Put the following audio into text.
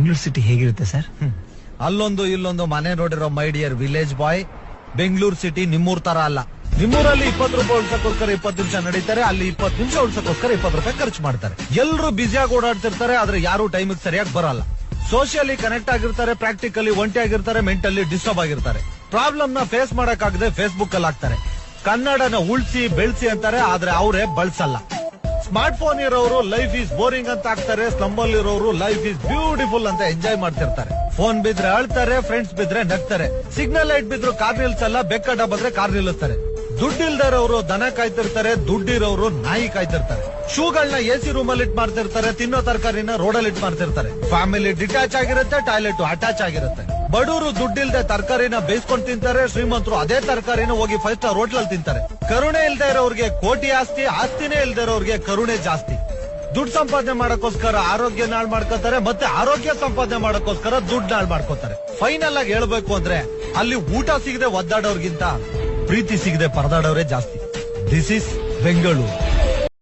Bengaluru city ಹೇಗಿರುತ್ತೆ sir? ಅಲ್ಲೊಂದು ಇಲ್ಲೊಂದು ಮನೆ ನೋಡಿರೋ my dear village boy. Bengaluru city ನಿಮ್ಮೂರ್ ತರ ಅಲ್ಲ. ನಿಮ್ಮೂರಲ್ಲಿ 20 ರೂಪಾಯಿ ಉಳ್ಸಕ್ಕೋಸ್ಕರ 20 ನಿಮಿಷ ನಡೀತಾರೆ, ಅಲ್ಲಿ 20 ನಿಮಿಷ ಉಳ್ಸಕ್ಕೋಸ್ಕರ 20 ರೂಪಾಯಿ ಖರ್ಚು ಮಾಡ್ತಾರೆ. ಎಲ್ಲರೂ ಬ್ಯುಸಿಯಾಗಿ ಓಡಾಡ್ತಿರ್ತಾರೆ, ಆದ್ರೆ ಯಾರು ಟೈಮಿಗೆ ಸರಿಯಾಗಿ ಬರಲ್ಲ. ಸೋಷಿಯಲಿ ಕನೆಕ್ಟ್ ಆಗಿರ್ತಾರೆ, ಪ್ರಾಕ್ಟಿಕಲಿ ಒಂಟಿ ಆಗಿರ್ತಾರೆ, ಮೆಂಟಲಿ ಡಿಸ್ಟರ್ಬ್ ಆಗಿರ್ತಾರೆ. ಪ್ರಾಬ್ಲಮ್ ನ ಫೇಸ್ ಮಾಡಕ್ಕಾಗದೆ ಫೇಸ್ಬುಕ್ ಅಲ್ಲಿ ಹಾಕ್ತಾರೆ. ಕನ್ನಡನ ಉಳ್ಸಿ ಬೆಳ್ಸಿ ಅಂತಾರೆ, ಆದ್ರೆ ಅವರೇ ಬಳಸಲ್ಲ. ಸ್ಮಾರ್ಟ್ ಫೋನ್ ಇರೋರು ಲೈಫ್ ಈಸ್ ಬೋರಿಂಗ್ ಅಂತ ಹಾಕ್ತಾರೆ, ಸ್ಲಂಬಲ್ ಇರೋರು ಲೈಫ್ ಈಸ್ ಬ್ಯೂಟಿಫುಲ್ ಅಂತ ಎಂಜಾಯ್ ಮಾಡ್ತಿರ್ತಾರೆ. ಫೋನ್ ಬಿದ್ರೆ ಅಳ್ತಾರೆ, ಫ್ರೆಂಡ್ಸ್ ಬಿದ್ರೆ ನಗ್ತಾರೆ. ಸಿಗ್ನಲ್ ಲೈಟ್ ಬಿದ್ರು ಕಾರ್ ನಿಲ್ಸಲ್ಲ, ಬೆಕ್ಕಡ ಬಂದ್ರೆ ಕಾರ್ ನಿಲ್ಲಿಸ್ತಾರೆ. ದುಡ್ಡಿಲ್ದರವರು ದನ ಕಾಯ್ತಿರ್ತಾರೆ, ದುಡ್ಡಿರೋರು ನಾಯಿ ಕಾಯ್ತಿರ್ತಾರೆ. ಶೂಗಳನ್ನ ಎಸಿ ರೂಮ್ ಅಲ್ಲಿ ಇಟ್ ಮಾಡ್ತಿರ್ತಾರೆ, ತಿನ್ನೋ ತರಕಾರಿನ ರೋಡಲ್ಲಿ ಇಟ್ ಮಾಡ್ತಿರ್ತಾರೆ. ಫ್ಯಾಮಿಲಿ ಡಿಟ್ಯಾಚ್ ಆಗಿರುತ್ತೆ, ಟಾಯ್ಲೆಟ್ ಅಟ್ಯಾಚ್ ಆಗಿರುತ್ತೆ. ಬಡವರು ದುಡ್ಡಿಲ್ದೆ ತರಕಾರಿನ ಬೇಯಿಸ್ಕೊಂಡು ತಿಂತಾರೆ, ಶ್ರೀಮಂತರು ಅದೇ ತರಕಾರಿನ ಹೋಗಿ 5 ಸ್ಟಾರ್ ಹೋಟ್ಲಲ್ಲಿ ತಿಂತಾರೆ. ಕರುಣೆ ಇಲ್ದೇ ಇರೋರ್ಗೆ ಕೋಟಿ ಆಸ್ತಿ, ಆಸ್ತಿನೇ ಇಲ್ದೇ ಇರೋರ್ಗೆ ಕರುಣೆ ಜಾಸ್ತಿ. ದುಡ್ಡು ಸಂಪಾದನೆ ಮಾಡಕ್ಕೋಸ್ಕರ ಆರೋಗ್ಯ ನಾಳ್ ಮಾಡ್ಕೋತಾರೆ, ಮತ್ತೆ ಆರೋಗ್ಯ ಸಂಪಾದನೆ ಮಾಡಕ್ಕೋಸ್ಕರ ದುಡ್ಡು ನಾಳ್ ಮಾಡ್ಕೋತಾರೆ. ಫೈನಲ್ ಆಗಿ ಹೇಳ್ಬೇಕು ಅಂದ್ರೆ ಅಲ್ಲಿ ಊಟ ಸಿಗದೆ ಒದ್ದಾಡೋರ್ಗಿಂತ ಪ್ರೀತಿ ಸಿಗದೆ ಪರದಾಡೋರೇ ಜಾಸ್ತಿ. This is Bengaluru.